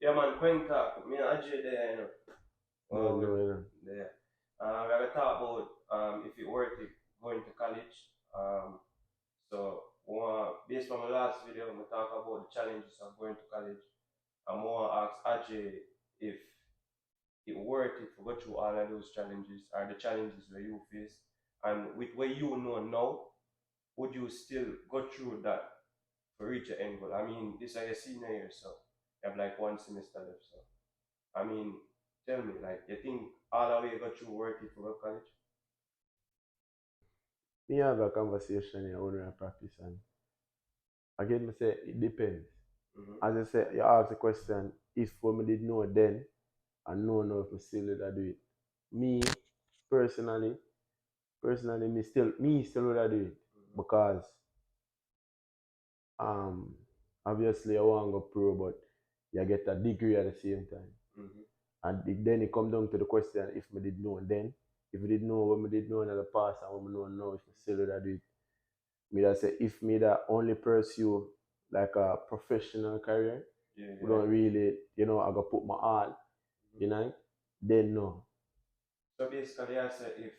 Yeah, man, Queen talk. Me and Ajay there, you know. No. There. We're going to talk about if it worth it going to college. So, based on my last video, we talk about the challenges of going to college. I'm going to ask Ajay if it worth it to go through all of those challenges or the challenges where you face. And with what you know now, would you still go through that to reach your end goal? I mean, this is your senior year, so you have like one semester left. So, I mean, tell me, like, you think all the way you got through worth it to go to college? Me have a conversation here when I practice and again me say it depends. Mm-hmm. As I say, you ask the question if when me did know then and know now if me still would I do it. Me personally, me still would I do it Mm-hmm. because um obviously I want to go pro but you get a degree at the same time. Mm-hmm. And then it come down to the question if me did know then, if me did know when me did know in the past and when me know now if me still would I do it. Me that say if me that only pursue like a professional career, Yeah, we yeah. don't really, I go put my all, Mm-hmm. you know, then no. So basically, I said if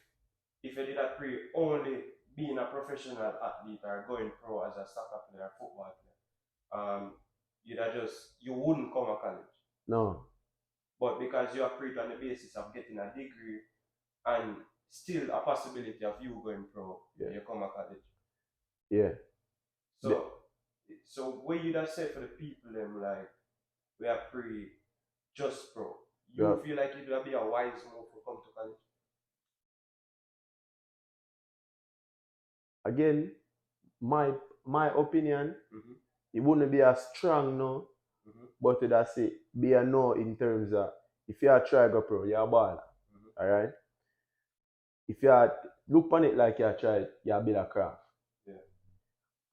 you did a pre only being a professional athlete or going pro as a soccer player, football player, you wouldn't come to college. No. But because you are pre on the basis of getting a degree and still a possibility of you going pro, Yeah. you come to college. Yeah. The, So so what you just say for the people them like we are pre just pro. yeah. You feel like it would be a wise move to come to college? Again, my opinion, Mm-hmm. it wouldn't be as strong no, Mm-hmm. but it say be a no in terms of if you are try go pro, you're a baller. Mm-hmm. Alright? If you are look on it like you are try, you build a craft. Yeah.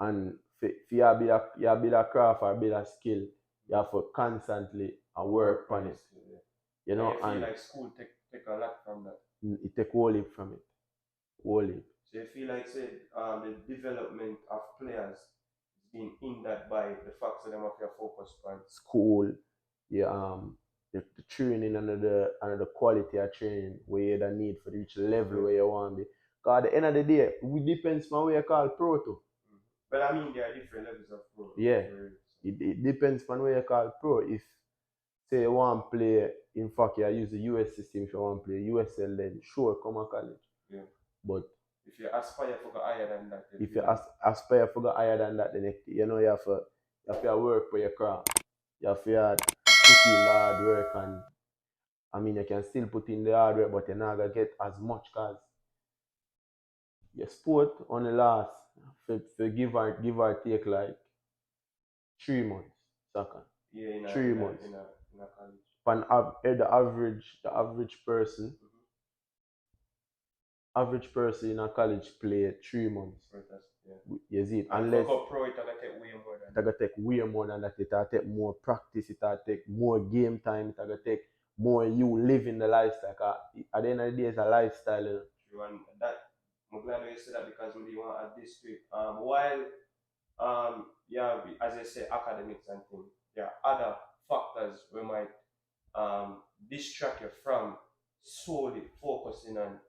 And if you build a craft or build a skill, you have to constantly work on it. Skill, yeah. You And know, you feel and like school take a lot from that. it take whole heap from it. Whole heap. So you feel like say the development of players is being hindered by the fact that them have your focus on School, yeah, the training and the quality of training where you the need for each level where you want to be. Cause at the end of the day, it depends on where you call pro to. mm. But I mean there are different levels of pro. Yeah. So. It depends on where you call pro. If say you want to play, in fact, you use the US system if you want to play USL, then sure, come to college. Yeah. But if you aspire for go higher than that, if you aspire for go higher than that, then you have to work for your craft. You have to put in the hard work, and I mean you can still put in the hard work, but you're not gonna get as much because your sport only lasts for give or take like 3 months soccer. yeah, in a 3 months. in a college. The Mm-hmm. average person in a college play 3 months. Yeah. You see it? And Unless for pro, it gonna take way more than it gonna take way more than that. It will take more practice. It will take more game time. It will take more you living the lifestyle. 'Cause at the end of the day, it's a lifestyle. true. And that I'm glad you said that because we want to add this to it. While yeah, as I say, academics and things, there are other factors we might distract you from solely focusing on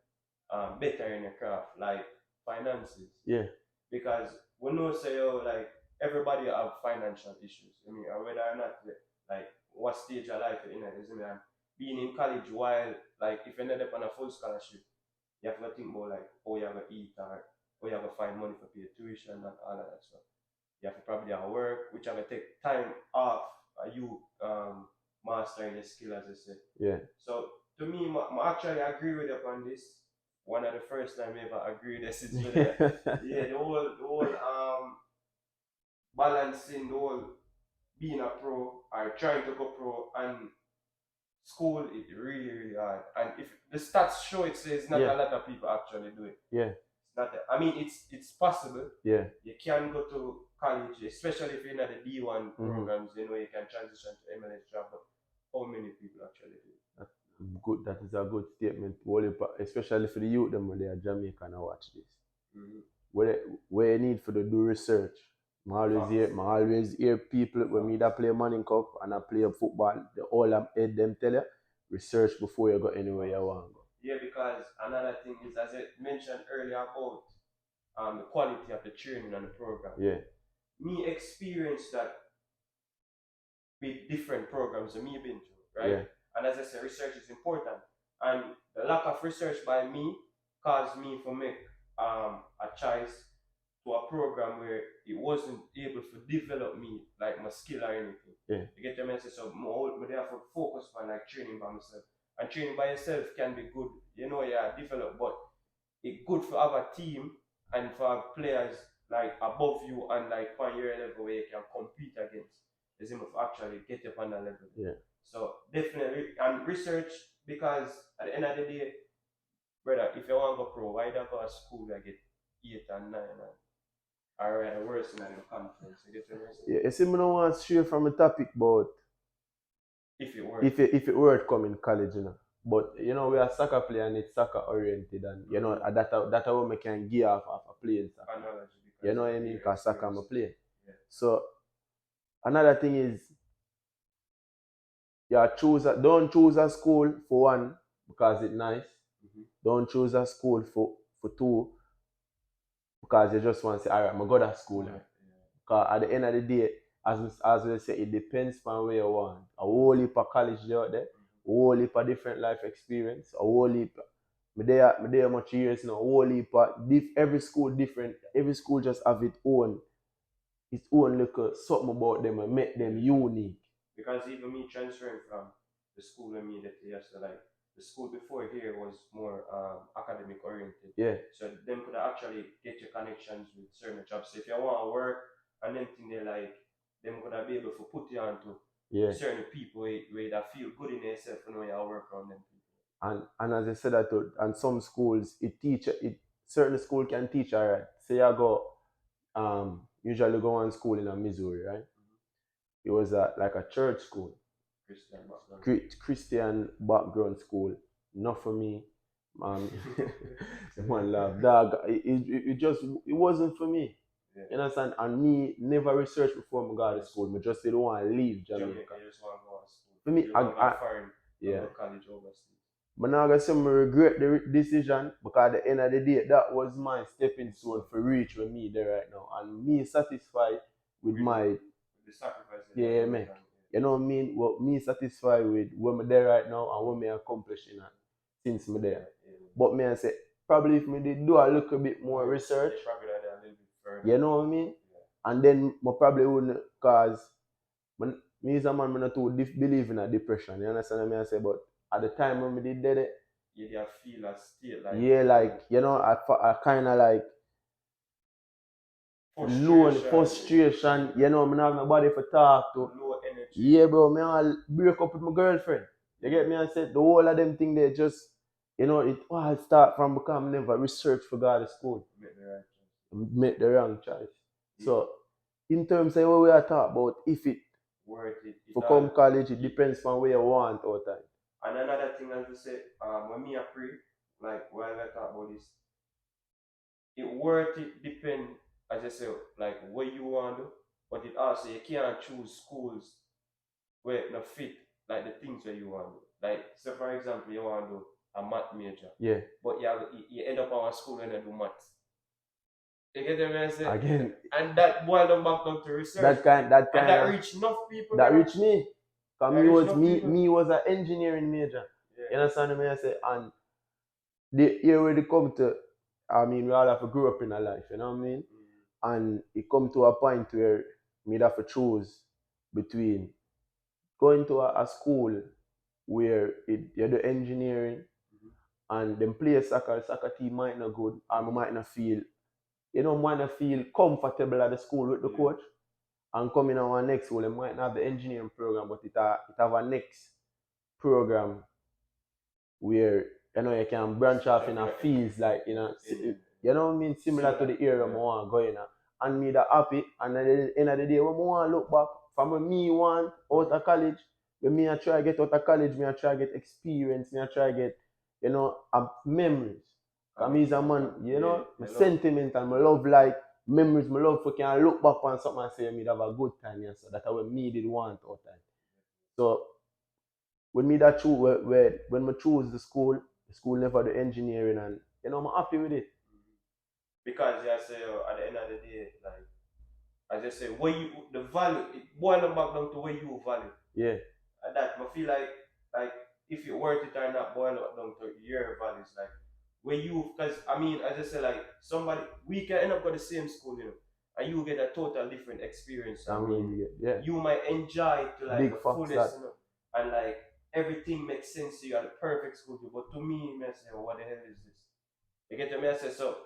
bettering your craft, like finances. Yeah. Because we know say oh like everybody have financial issues. I mean, whether or not like what stage of life you're in, isn't it? And being in college while like if you're not up on a full scholarship, you have to think about like how you have to eat or how you have to find money for pay tuition and all of that stuff. You have to probably have work, which have to take time off you mastering your skill as I say. Yeah. So to me, I actually agree with you on this. One of the first time I ever agreed this is with yeah, the whole balancing the whole being a pro or trying to go pro and school is really, really hard. And if the stats show it says not Yeah. a lot of people actually do it. Yeah. It's not I mean it's possible. Yeah. You can go to college, especially if you're in the D1 Mhm. programs, you know you can transition to MLS job, but how many people actually do it? Good. That is a good statement. Especially for the youth them when they are Jamaican and watch this. Mm-hmm. Where you need for the do research. I always hear people when me that play Manning Cup and I play football, the all them tell you, research before you go anywhere you want to go. Yeah, because another thing is, as I mentioned earlier about the quality of the training and the program. Yeah. Me experience that with different programs that me been through, right? Yeah. And as I said, research is important. And the lack of research by me caused me to make a choice to a program where it wasn't able to develop me like my skill or anything. Yeah. You get the message? So I have to focus on like training by myself. And training by yourself can be good, develop, but it's good to have a team and for have players like above you and like on your level where you can compete against. Is him to actually get up on that level. Yeah. So definitely and research, because at the end of the day, brother, if you want to go pro, why don't go to school where I get 8 and 9 and or worse than the conference? You get what I'm saying? Yeah, you see, me no want to stray from the topic, but If it works. if it were to come in college, But we are a soccer player and it's soccer oriented, and that how we can gear off of playing soccer. Analogy, You know what I mean? Because soccer I'm playing. Yeah. So another thing is, don't choose a school for one because it's nice. Mhm. Don't choose a school for two because you just want to say, all right, I'm going to school. Yeah. Because at the end of the day, as we say, it depends on where you want. A whole heap of college out there, a whole heap of different life experience, a whole heap. Me there much years now, a whole heap of every school different. Every school just have its own little something about them and make them unique. Because even me transferring from the school with me that yesterday, like the school before here was more academic oriented. Yeah. So them could actually get your connections with certain jobs. So if you want to work and then thing they like, them could be able to put you onto certain people where that feel good in yourself and when you work around them people. And as I said that too, and some schools certain school can teach, all right. Say I go usually go on school in Missouri, right? It was like a church school. Christian background school. Not for me. One love. Dog, it wasn't for me. Yeah. You understand? And me never researched before I got to school. I just didn't want to leave Jamaica. You just want to go to school. For me, college overseas. But now I say I regret the decision because at the end of the day, that was my stepping stone for reach with me there right now. And me satisfied with the sacrifice. Yeah, man. You know what I mean? Well, me satisfied with where I'm there right now and what me accomplishing since me there. Yeah. But me I say probably if me did do a little bit more research, probably a little bit further. you know what I mean? Yeah. And then I probably wouldn't, cause me as a man, I not too believe in a depression. You understand what I say? But at the time when I did it, you feel a state like I kind of like frustration. You know, I don't have nobody for talk to. Low energy. Yeah, bro, me all break up with my girlfriend. You get me? I said the whole of them thing they just, it all start from because I never research for God at school. Make the wrong choice. Yeah. So, in terms of what we are talking about, if it worth it for come college, it depends on where you want all time. And another thing, as we say, when me a pray, like while I talk about this, it worth it depend, as I say, like what you want to do, but it also you can't choose schools where it not fit like the things where you want to do. Like, so for example, you want to do a math major. Yeah. But you end up on a school and you do maths. You get what I'm saying? Again. And that boiled them back down to research. That reach enough people. That reach me. Because me was an engineering major. Yeah. You understand what I say? And here where they come to, we all have to grow up in our life, you know what I mean? Mm-hmm. And it come to a point where me have to choose between going to a school where you do engineering, mm-hmm. and then play soccer team might not good, or I might not feel comfortable at the school with the coach. And coming on our next school, they might not have the engineering program, but it have a next program where you can branch off in a fields like you know what I mean, similar to the area I want to go in. And me that happy, and at the end of the day, when I want to look back from when me want out of college, when me I try to get out of college, me I try to get experience, me I try to get memories. I mean, as a man, my sentiment and my love like memories I love for can look back on something and say me have a good time here. So that's what me did want all time. So when me that choose when I choose the school never do engineering and I'm happy with it. Because yeah, say at the end of the day, like as I say, where you the value it boils back down to where you value. Yeah. And that I feel like if you worth it or not boil it down to your values, like where you because I mean as I say like somebody we can end up at the same school, and you get a total different experience. I mean you might enjoy it to like big the facts fullest, and like everything makes sense to you at the perfect school, but to me, I say, what the hell is this? You get to me? I say so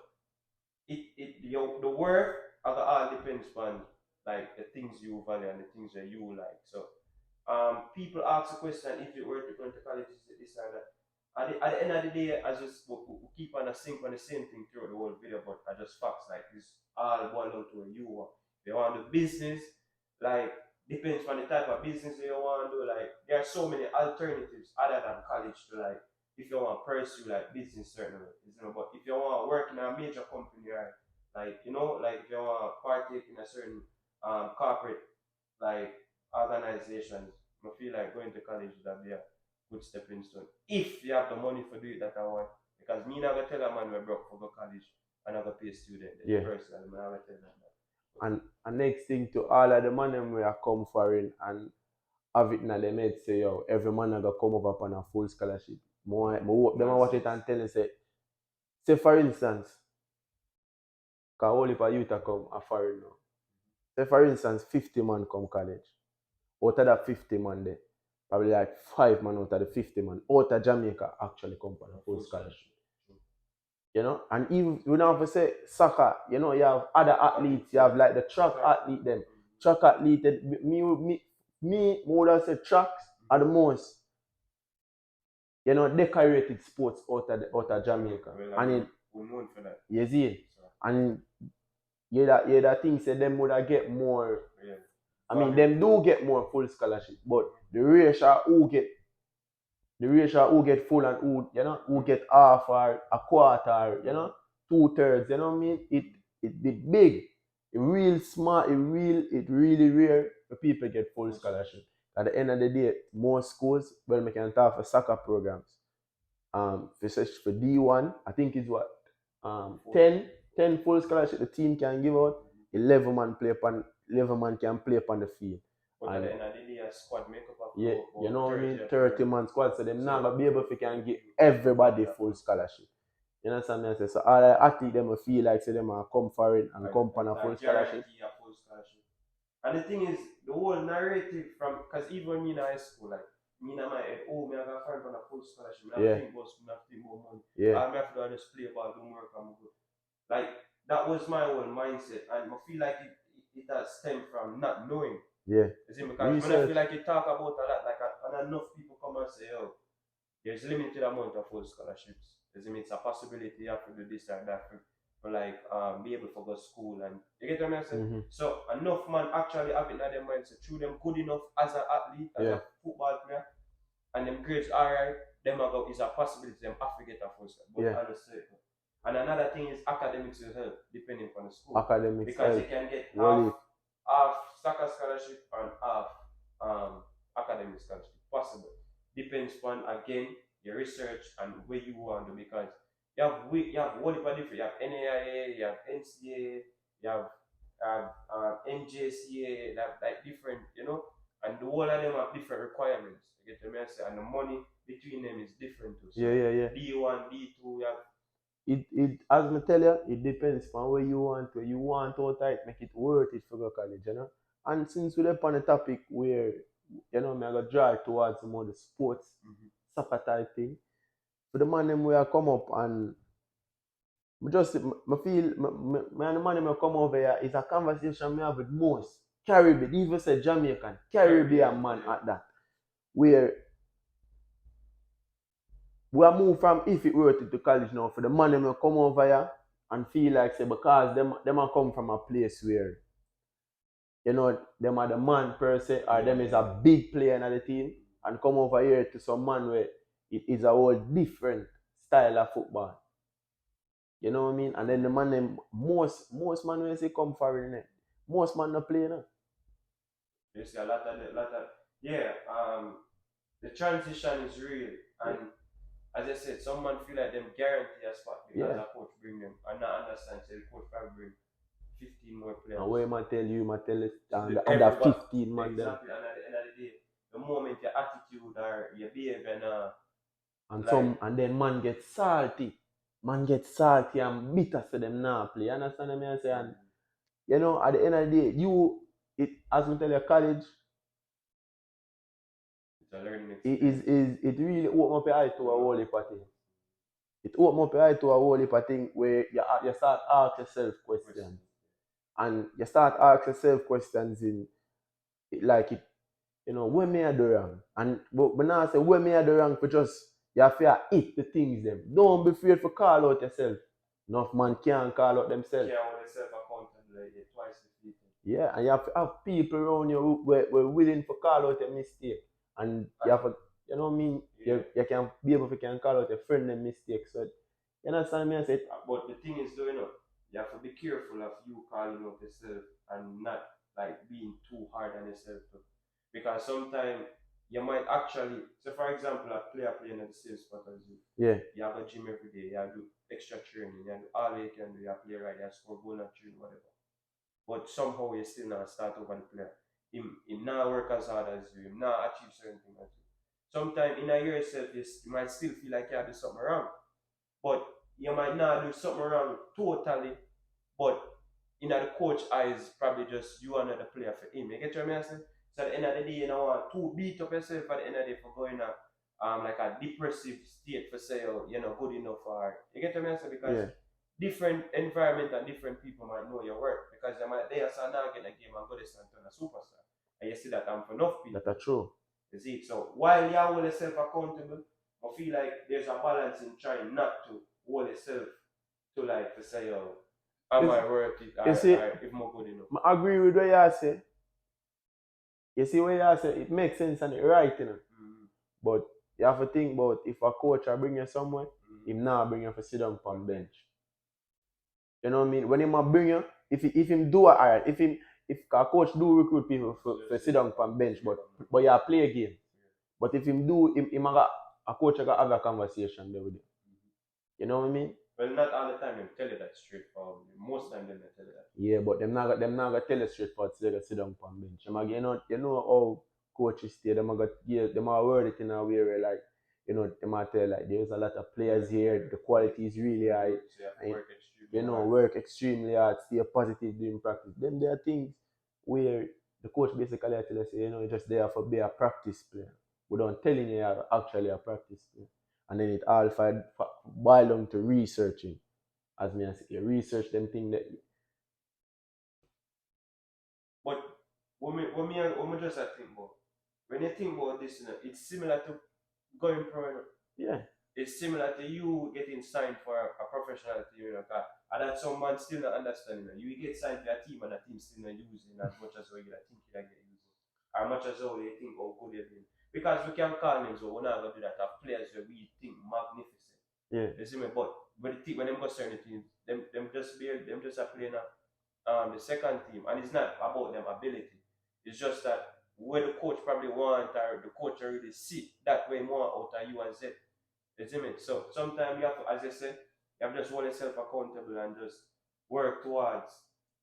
the worth of it all depends on like the things you value and the things that you like. So people ask the question if you were to go into college, this or that. At the end of the day, I just we keep on the same thing throughout the whole video, but I just facts like this all boil down to where you want. If you want to do business, like depends on the type of business you want to do. Like there are so many alternatives other than college to like if you want to pursue like business certainly, but if you want to work in a major company or like like if you want to partake in a certain corporate like organizations, I feel like going to college would be a good stepping stone. If you have the money for do it that I want. Because me not gonna tell a man we're broke for go college and I'm gonna pay a student. Yeah. Personally, I'm not gonna tell them that. And next thing to all of the man them we are come foreign and have it in their head say yo, every man gonna come up upon a full scholarship. More them I watch it and tell them say for instance, cause all if a youth a come a foreign now. Say for instance 50 man come college. Out of that 50 man there, probably like 5 man out of the 50 man out of Jamaica actually come on a full scholarship. And even we don't have to say soccer, you have other athletes, you have like the track athlete them. Track athlete, me would have said tracks are the most decorated sports out of Jamaica. And we're known for that. You see? And that thing said them would have get more. Yeah. I mean, them do get more full scholarship, but the ratio who get full and who get half or a quarter, 2/3, you know what I mean? It big. It real smart, it really rare for people get full scholarship. At the end of the day, most schools, well, we can talk for soccer programs. For D1, I think it's what 10 full scholarship the team can give out. 11 man can play upon the field. But at the end of the day, a squad make up of yeah, you know what I mean? 30 man squad, so them not gonna be able to can give everybody full scholarship. You understand me? So all the athletes them feel like say them are come for it and come on a full scholarship. And the thing is, the whole narrative from because even me in high school, like me in my head, me I got find on a full scholarship. I think about more money. I have to just play ball, do work, and good. Like that was my whole mindset, and I feel like it has stemmed from not knowing. Yeah. Because when I feel like you talk about a lot, like and enough people come and say, oh, there's limited amount of full scholarships. It's a possibility you have to do this or that for like be able to go to school and you get what I'm saying? Mm-hmm. So enough man actually have it in their mindset through them good enough as an athlete, as a football player, and them grades alright, them is a possibility them have to get a full scholarship. And another thing is academics will help depending on the school. Academics because you can get half soccer scholarship and half academic scholarship. Possible. Depends on again your research and where you want to because you have one different. You have NAIA, you have NCAA, you have NJCA, you have like different, and the whole of them have different requirements. You get what I say? And the money between them is different too. So yeah. D1, D2, you have. It as I tell you, it depends on where you want out tight, make it worth it for go college, And since we're on the topic where me I go drive towards some of the sports, soccer type thing. For the man them where I come up and I feel me and the man them come over here is a conversation me have with most Caribbean, even say Jamaican, Caribbean man at that. Where we are moved from if it worth it to college now for the man them will come over here and feel like say because them are come from a place where them are the man per se or them is a big player in the team and come over here to some man where it is a whole different style of football. You know what I mean? And then the man them most man when say come foreign, most man not play now. You see a lot of yeah. The transition is real, and as I said, someone feel like them guarantee a spot because a coach bring them, and not understand. So the coach probably bring 15 more players. And where man tell you, man tell it, and the other 15 man them. Exactly, and at the end of the day, the moment your attitude or your behavior and some and then man get salty. Man get salty and bitter so them now play. You understand what I say? And you know, at the end of the day, as we tell you, college, it's a learning experience. It really open up your eye to a whole heap of things. It open up your eye to a whole heap of things where you start ask yourself questions. And you start ask yourself questions in like it, you know, where may I do wrong? And but now I say where may I do wrong for just you have to hit the things them. Don't be afraid to call out yourself. Enough man can't call out themselves. Can't hold yourself accountable like twice defeated. Yeah, and you have to have people around you who were willing to call out a mistake. And you have to, you know what I mean? Yeah. You can be able to call out your friend a mistake. So you understand me? I said, but the thing is, though, you have to be careful of you calling out yourself and not like being too hard on yourself too. Because sometimes you might actually, so for example, a player playing at the same spot as you. Yeah. You have a gym every day, you have to do extra training, you have to do all you can do, you have to play right, you have to score goal and train, whatever. But somehow you still not start over the player. Him not work as hard as you, him not achieve certain things as you. Sometimes in a yourself, you might still feel like you have to do something wrong. But you might not do something wrong totally, but in the coach eyes, probably just you another player for him. You get what I'm saying? So at the end of the day, you don't want to beat up yourself at the end of the day for going like a depressive state for say you're not good enough for you get what I'm saying? Because different environment and different people might know your work. Because they are now get a game and go this and turn a superstar. And you see that I'm for enough people. That's true. You see, so while you hold yourself accountable, I feel like there's a balance in trying not to hold yourself to like to say, am I worth it? If I'm good enough. I agree with what you say. You see what you say, it makes sense and it's right, you know. Mm-hmm. But you have to think about if a coach will bring you somewhere, him now bring you for sit down on bench. You know what I mean? When him bring you, if him do if a coach do recruit people for sit down on bench, but you play a game. But if him do, a coach will have a conversation there with him. You know what I mean? Well, not all the time they tell you that straightforward. Most time they tell you that. Yeah, but them not gonna tell you straightforward so they sit down on bench. You know how coaches stay, them are word it in a way where like, you know, they might tell like there's a lot of players here, the quality is really high. So you have to work extremely hard, stay positive during practice. Then there are things where the coach basically tell us, you know, you're just there for be a practice player. Without telling you you're actually a practice player. And then it all boil down to researching. As me I say, you research them thing that. But what me just think about, when you think about this, you know, it's similar to going pro. Yeah. It's similar to you getting signed for a professional team, you know, and that someone still not understanding. You get signed to a team and a team still not using as much as what you think you get using. As much as how you think how good you're doing. Because we can call names, but we're not going to do that. Have players where we think magnificent. Yeah. You see me? But when them go certain teams, them just are playing the second team, and it's not about them ability. It's just that where the coach probably want or the coach already see that way more out of you and Z. You see me? So sometimes you have to, as I said, you have to just hold yourself accountable and just work towards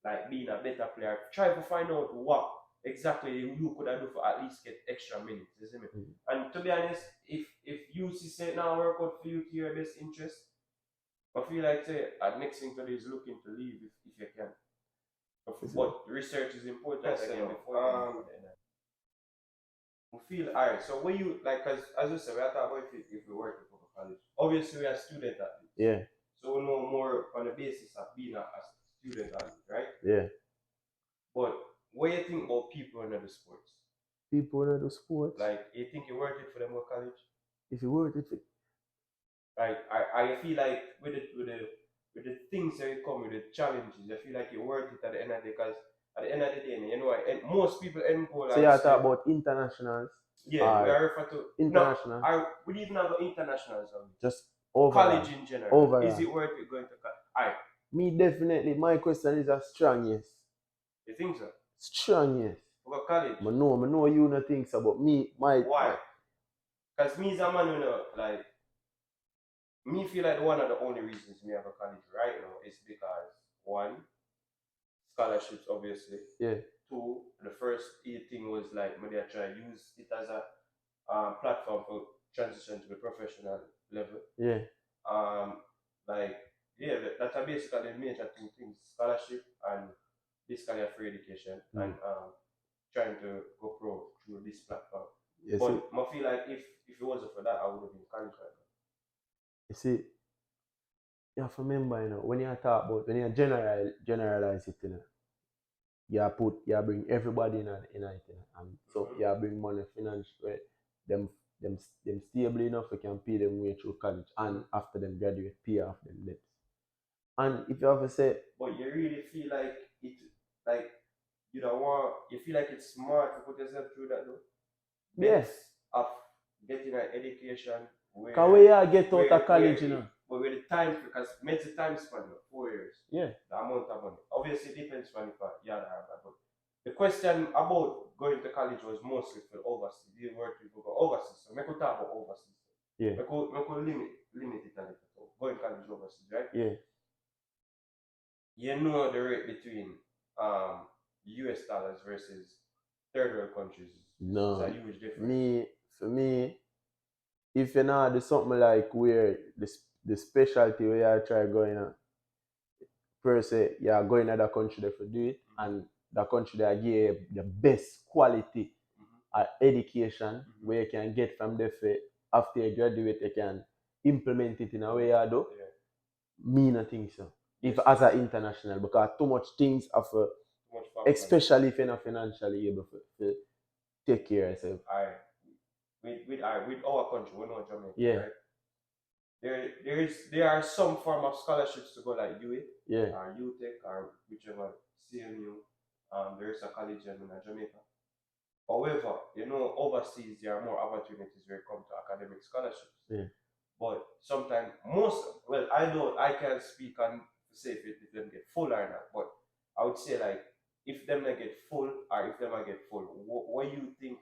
like being a better player. Try to find out what exactly you could have do for at least get extra minutes. You see me? And to be honest, if you see now work out for you to your best interest, I feel like say next thing to do is looking to leave if you can. But research is important again before we feel alright. So when you like, cause as you said, we are talking about if we work for college. Obviously, we are student athletes. Yeah. So we know more on the basis of being a student athlete, right? Yeah. But what do you think about people in the sports? People in the sports? Like, you think it's worth it for them to go college? If you worth it for... Like, I feel like with the things that come with the challenges, I feel like it's worth it at the end of the day, because at the end of the day, you know, and most people end goal. So you talk about internationals? Yeah, we are referring to international. We even have internationals. Just overall. College in general. Is it worth it going to college? Aye. Me definitely, my question is a strong yes. You think so? Strong yes. For college? I know you not think so, but me, Why? Because me as a man, like, me feel like one of the only reasons me have a college right now is because, one, scholarships, obviously. Yeah. Two, the first thing was like, maybe I try to use it as a platform for transition to the professional level. Yeah. Like, yeah, that's basically the major two things: scholarship and basically a free education, and trying to go pro through this platform. You But see, I feel like if it wasn't for that, I would have been college right now. you see, you have to remember, when you talk about, when you generalize it, you bring everybody in it, and so you bring money, finance, right? Them stable enough, you can pay them way through college, and after them graduate, pay off them debts. And if you have to say, but you really feel like it, like you don't want, you feel like it's smart to put yourself through that though. yes, of getting an education where you get out of college, but where the time, because makes the time span 4 years. Yeah. The amount of money. Obviously, it depends on if you have that. But the question about going to college was mostly for overseas. You were to go overseas. So, we could talk about overseas. Yeah. We could limit it a little. Going college overseas, right? Yeah. You know the rate between US dollars versus third world countries. No. It's a huge difference. For me, if you know do something like where the specialty where you try going on, per se, you are going to the country to do it, and the country that give you the best quality education where you can get from there for after you graduate, you can implement it in a way you do. Me not think so. If as an international, because too much things of especially if you're not financially able to take care of yourself. With our country, we know Jamaica, Yeah. right? There are some form of scholarships to go like UA, Yeah. or UTech, or whichever CNU. There is a college in Jamaica. However, overseas there are more opportunities when it comes to academic scholarships. Yeah. But sometimes I can't speak on say if them get full or not, but I would say like if them not get full or if them not get full, what you think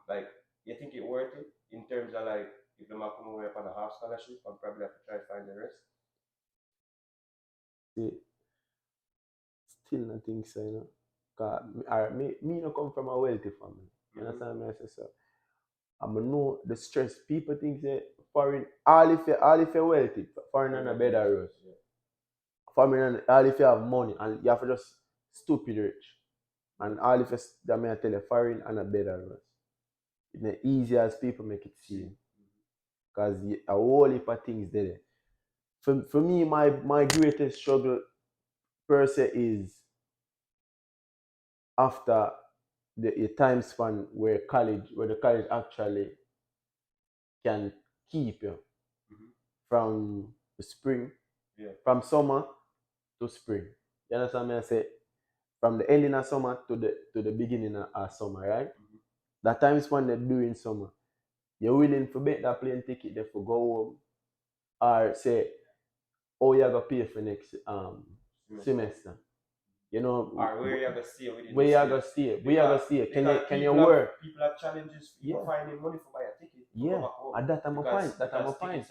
like you think it worth it in terms of like if them are coming away upon a half scholarship and probably have to try to find the rest? See, still not think so, Cause me no come from a wealthy family. You understand me? I say so. I know the stress. People think that foreign, all if you're wealthy, foreign and a better rose. Foreign, all if you have money and you have to just stupid rich. And all if you, that may I tell you, foreign and a better rose. It's not easy as people make it seem. Because a whole heap of things there. For me, my greatest struggle per se is after the time span where the college actually can keep you from the spring, from summer to spring. You understand me? I say from the ending of summer to the beginning of summer, right? That time span they do in summer, you're willing to bet that plane ticket there for go home, or say, oh, you're gonna pay for next semester. Or where you gonna stay within where you gonna stay? Where you gonna stay? Can you work? People have challenges for finding money for buy a ticket. Yeah, and that I'm a point. That I'm a point.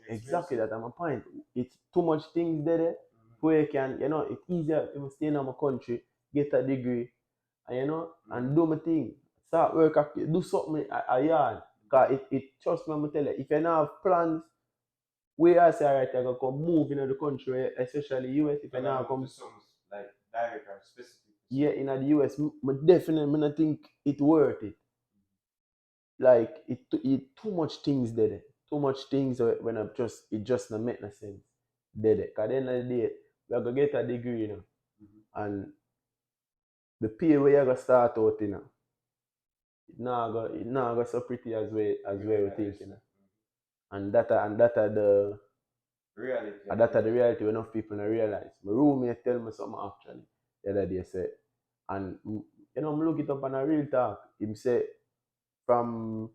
Exactly, that I'm a point. It's too much things there where you can, it's easier if you stay in my country, get a degree, and and do my thing. Start work, do something a yard. Cause it trust me, I'm tell you, if you don't have plans, where I say, alright, I gonna come move in the country, especially US, if you don't come like direct or specific. Yeah, in the US, definitely I think it worth it. Like it too much things there. Too much things when it just not make no sense. There. Cause at the end of the day, we are gonna get a degree, and the pay where you gonna start out, it not go so pretty as we think, And that the reality. And that's the reality enough people don't realize. My roommate tell me something actually the other day say, and I look it up on a real talk. Him say from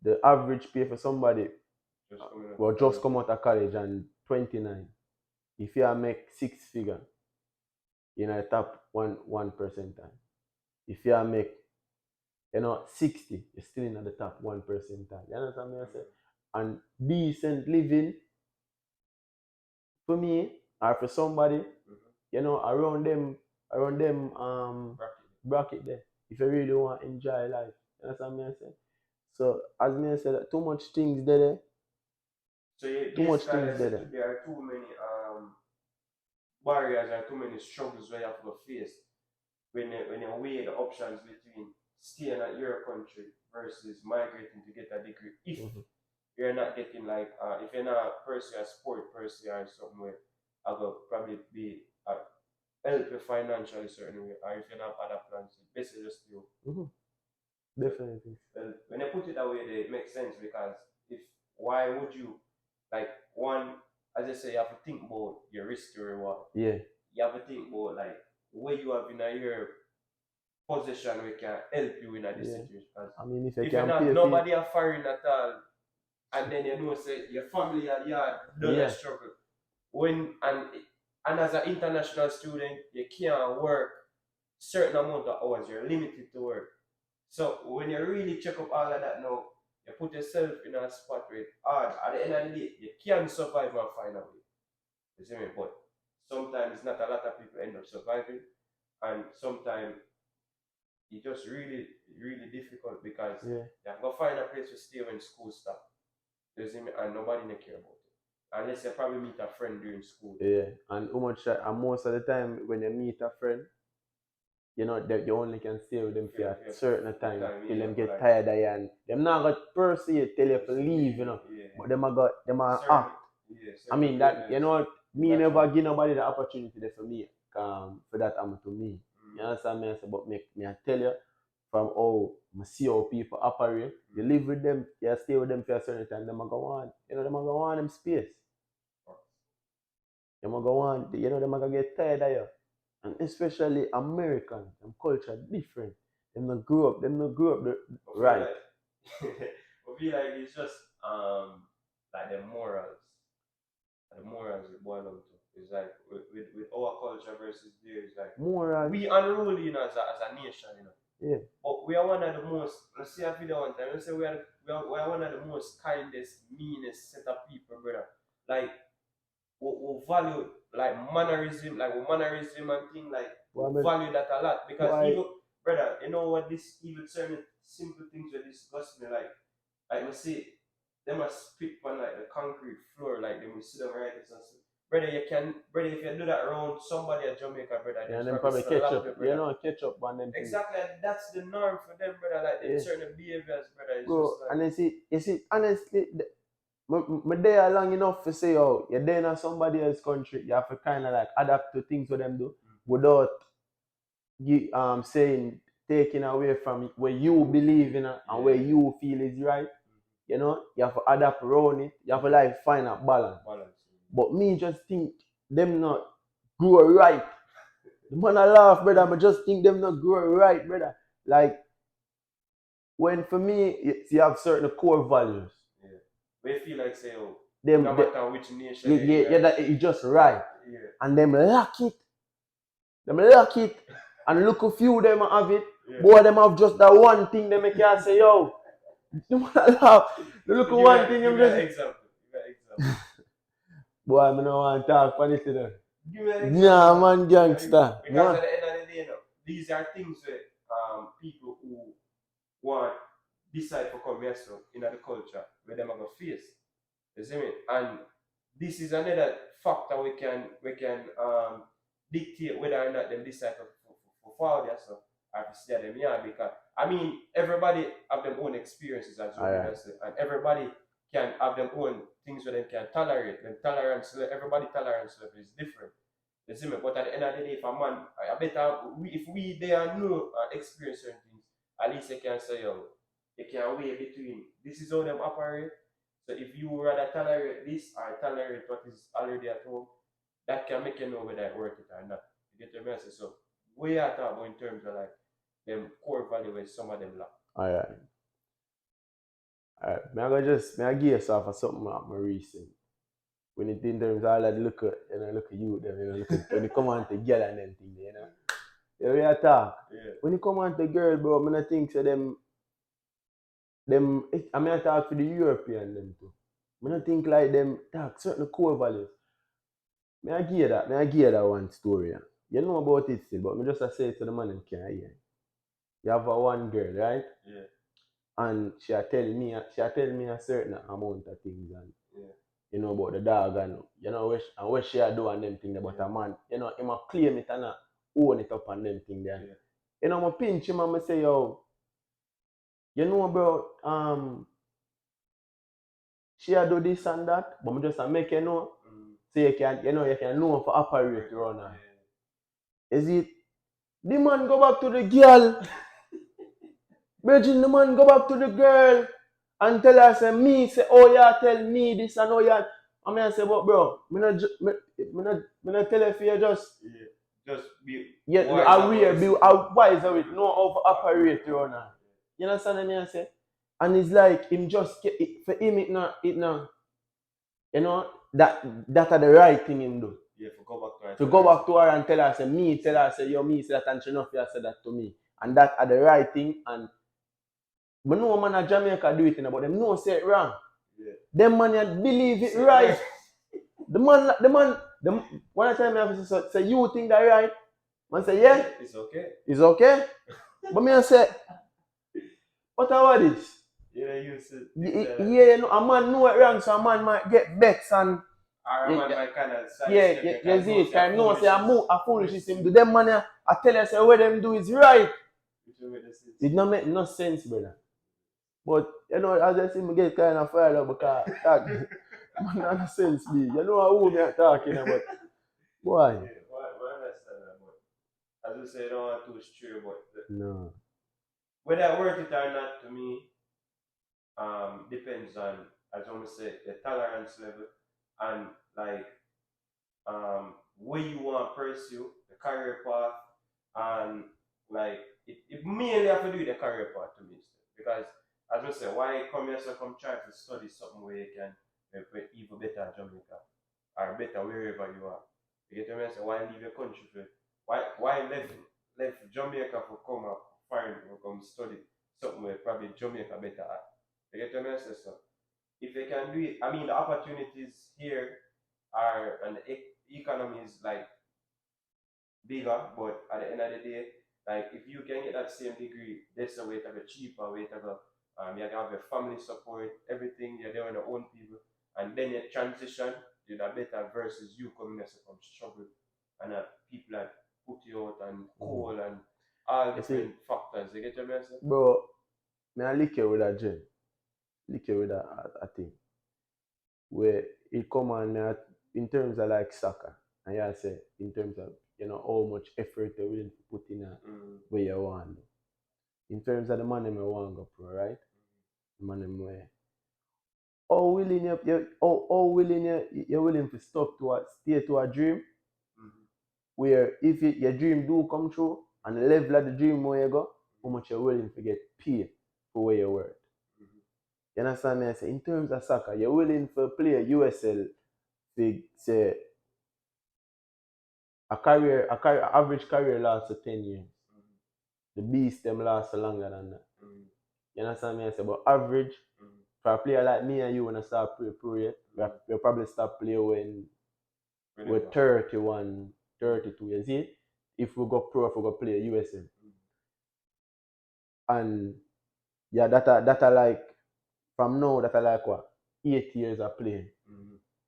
the average pay for somebody just come out of college and 29. if you make 6 figure, you're in the top 1%. If you make 60, you're still in the top 1%. You understand me? I say? And decent living for me or for somebody, around them bracket there. If you really want to enjoy life. You understand me? I say? So as me I said, too much things there. So you Too much basically things said there. there are too many barriers and too many struggles where you have to face when you weigh the options between staying at your country versus migrating to get a degree. If you're not getting like if you're not pursue a sport per se or somewhere, I will probably be help you financially certain way, or if you don't have other plans, it's basically just you. Definitely. Well, when you put it that way, it makes sense because if why would you like one, as I say, you have to think about your risk to reward. Yeah. You have to think about like what you have in your possession we can help you in this situation. I mean, if If you're not nobody are foreign at all, and then say your family and yard don't struggle. When and as an international student, you can't work certain amount of hours. You're limited to work. So when you really check up all of that now, you put yourself in a spot where it's hard. At the end of the day, you can survive and find a way. You see me? But sometimes not a lot of people end up surviving, and sometimes it's just really, really difficult because you have to find a place to stay when school stops. You see me? And nobody care about it. Unless you probably meet a friend during school. Yeah, and most of the time when you meet a friend, that you only can stay with them for a certain time till them get tired of you, and them not got per se tell you to leave, but them are act. I mean that me never give nobody the opportunity there for me, for that happen to me. You understand me? I say, but me I tell you from how I see how people operate, you live with them, you stay with them for a certain time, them a go on, them a go on them space. Them a go on, them a go get tired of you. And especially American, them culture different. Them not grow up right. I feel like it's just like the morals. The morals it boil down to. It's like with our culture versus theirs, like morals. We unruly, as a nation, Yeah. But we are one of the most. Let's see a video one time. Let's say we are one of the most kindest, meanest set of people, brother. Like we value like mannerism and thing like we value that a lot because even brother, you know what this even certain simple things that disgust me like I see they must spit on like the concrete floor like they will sit down right and stuff. Brother, if you do that around somebody at Jamaica, brother, and then probably catch up. Catch up on them. Exactly, and that's the norm for them, brother. Like certain behaviors, brother. It's bro, just like, and you see, honestly, me there long enough to say, oh, you're there in somebody else's country, you have to kind of like adapt to things what them do without saying taking away from where you believe in and where you feel is right. You have to adapt around it. You have to like find a balance. But me just think them not grow right. The man I laugh, brother. I just think them not grow right, brother. Like when for me, you have certain core values. Yeah. We feel like say, oh, no matter which nation. That it's just right. Yeah. And them lack it. And look a few of them have it. Yeah. Boy, them have just that one thing they make you say, yo. The man I laugh. Look at one thing. Give me an example. Boy, I don't want to talk funny to them. Nah, man, gangster. Because at the end of the day, these are things that people who want decide to come here so in the culture where them are going to face. You see me? And this is another factor we can dictate whether or not them decide to follow their stuff or to stay them here because I mean everybody have their own experiences as well, and everybody can have their own things where they can tolerate. And everybody tolerance level is different. You see me? But at the end of the day, if a man, I better if we there know experience certain things, at least you can say, yo, you can weigh between this is how them operate. So if you rather tolerate this or tolerate what is already at home, that can make you know whether it worth it or not. You get the message? So we are talking about in terms of like them core values, some of them lack. Alright. May I give yourself for something more recent. when it in terms of all that look at you them, look at when you come on to girl and them thing, Yeah, we are talk. Yeah. When you come on to girl, bro, I don't think so them I mean I talk for the European them too. I don't think like them talk certain core values. I give you that one story. You know about it still, but I just say it to the man and can't hear. You have a one girl, right? Yeah. And she tell me a certain amount of things and Yeah. about the dog and what she do and them thing about a man, he might claim it and own it up and them thing there. Yeah. I pinch him and I say, yo, bro, she do this and that, but I just make you know, so you can know for operate around her. Is it the man go back to the girl? Virgin, the man go back to the girl and tell her, say, oh, yeah, tell me this and oh, yeah. I say, but bro, me not tell her for you just be wise of it, know how to operate around her. You understand what I say? And it's like him just for him it not that are the right thing him do. Yeah, go back to her. To go back to her and tell her, say, me say that and she not say that to me. And that are the right thing. And I know man at Jamaica do it, but them know say it wrong. Yeah. Them man believe it right. The man, one time I say, you think that right? Man say, yeah. It's okay. It's okay. But me I say, what about this? Yeah, you said. Yeah, a man know it wrong, so a man might get vexed and. Or a man might kind of you see it. I know say a foolishness him do. Them man I tell you say what them do is right. It don't make no sense, brother. But as I see me get kind of fired up because man not sense me. You know who me are talking about. Why? Yeah, why understand that, but as you say, I don't want to stray, but no. Whether I worth it or not to me, depends on, as I say, the tolerance level and like where you want to pursue the career path, and like it mainly have to do with the career path to me, because as I say, why come here so come try to study something where you can even better in Jamaica or better wherever you are. You get what I say? Why leave your country for why left Jamaica for come up find or come study something where probably Jamaica better at. You get what I say? So if they can do it, I mean the opportunities here are, and the economy is like bigger, but at the end of the day, like if you can get that same degree, that's a way to go cheaper, way to go. You can have your family support, everything, you're there on your own people, and then you transition, you're better versus you coming as from struggle, and people that put you out and coal and all different factors. You get your message? Bro, I lick you with that gem. Lick you with that I think. Where it come on in terms of like soccer, and I say in terms of how much effort you're willing to put in where you want. In terms of the money I want go pro, right? The money where how willing you're willing to stay to a dream, where if your dream do come true and the level of the dream where you go, how much you're willing to get paid for where you work. You understand me? I say in terms of soccer, you're willing to play a USL to say average career lasts for 10 years. The beast them last longer than that. You understand me? I say, but average for a player like me and you when I start play pro yet, we'll probably start playing when we're 31, 32. You see? If we go pro, if we go play USL. And yeah, that are like from now that are like what? 8 years of playing.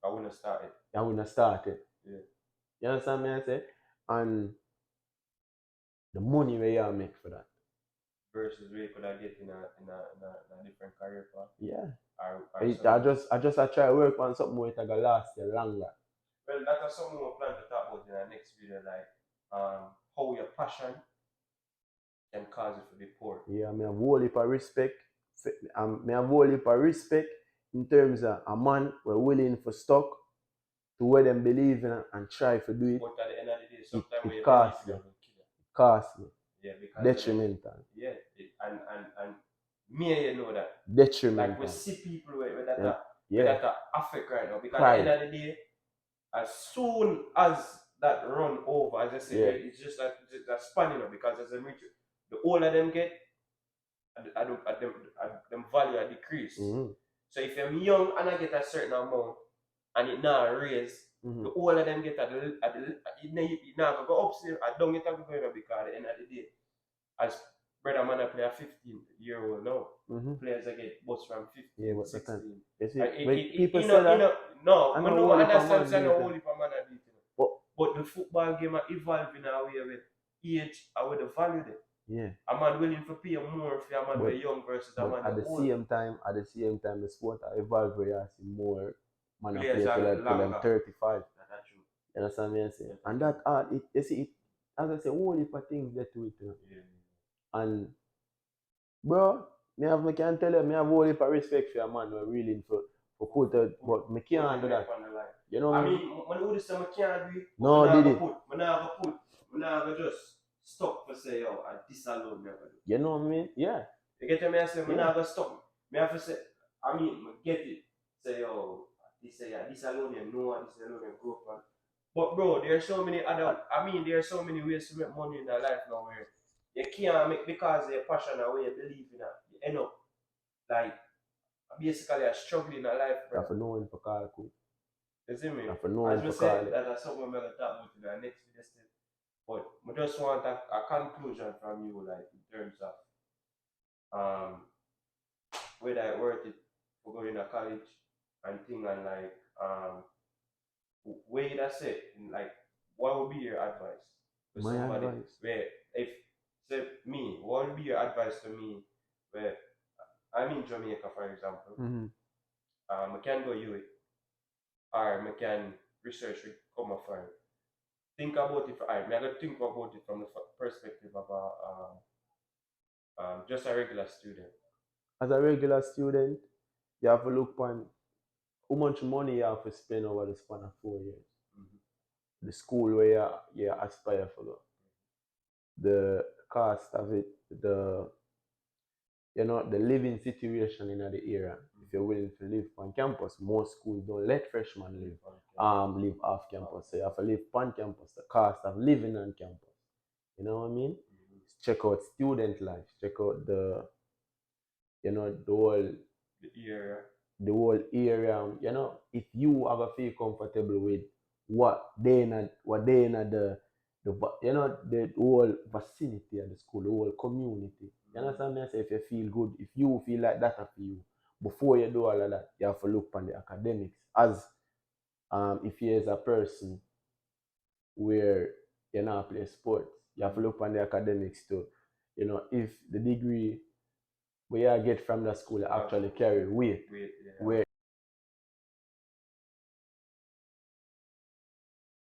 I wouldn't start it. Yeah. You understand me? I say? And the money where you make for that. Versus where you could get in a different career path. Yeah. I try to work on something where it can last you longer. Well, that's something we plan to talk about in our next video, like how your passion can cause you to be poor. Yeah, I have whole heap of respect. In terms of a man we're willing for stuck to where them believe in and try to do it. But at the end of the day, sometimes it costs me. Yeah, because detrimental. And me and you know that. Detrimental. Like we see people with that Yeah. that affect right now. Because Pride. at the end of the day, as soon as that run over, as I said, Yeah. it's just like that span, because as the older them get, them value are decrease. Mm-hmm. So if I'm young and I get a certain amount and it now raise, Mm-hmm. the older them get it now go up still, I don't get to go because at the end of the day, as brother man I play a 15-year-old now, players that get bust from 15, Yeah, but 16. You see, when people say that, no, I I know know only for understand man say no beating. only for man are beating. But But the football game are evolving in a way with age and with the value there. yeah, A man willing to pay more for a man But- who young versus a but man at who the old. same time, the sport are evolve where you see more man Players play are till them longer. 35. That's true. You understand what I'm saying? Yeah. And that it you see it, as I say, whole heap of things that to it. Yeah. And bro, me can tell you, me have whole heap of respect for a man who willing for put out, but me can't do that. You know what I mean, when you say I can't do it, No, did it. I never just stop for say, yo, this alone never do. You know what I mean? Yeah. You get me? I say, I Yeah. never stop. Me have to say, I mean, I get it. Say, yo, this alone, you know, this alone, you grow up on. But bro, there are so many other, there are so many ways to make money in our life now where you can't make because of your passion and what you believe in it. You end up like basically struggling in life, You bro. have to know when to call it quit. You see me? You have to know when As to we call said, it. that's something we're going to talk about in the next video step. But we just want a conclusion from you, like in terms of whether it's worth it for going to college and thing, and like way that's it. And like, what would be your advice to My somebody advice? where if say me, what would be your advice to me where I'm in Jamaica, for example, I can go UA or I can research with come up for think about it. I gotta think about it from the perspective of just a regular student. As a regular student, you have to look on how much money you have to spend over the span of 4 years. The school where you aspire for, the cost of it, the the living situation in the area. If you're willing to live on campus, most schools don't let freshmen live off campus. So you have to live on campus. The cost of living on campus. You know what I mean? Check out student life. Check out the whole area. If you ever feel comfortable with what they in the whole vicinity of the school, the whole community. You understand me? I say if you feel good, if you feel like that for you, before you do all of that, you have to look on the academics. As if you is a person where you not play sports, you have to look on the academics too. If the degree where you get from the school actually carry weight, where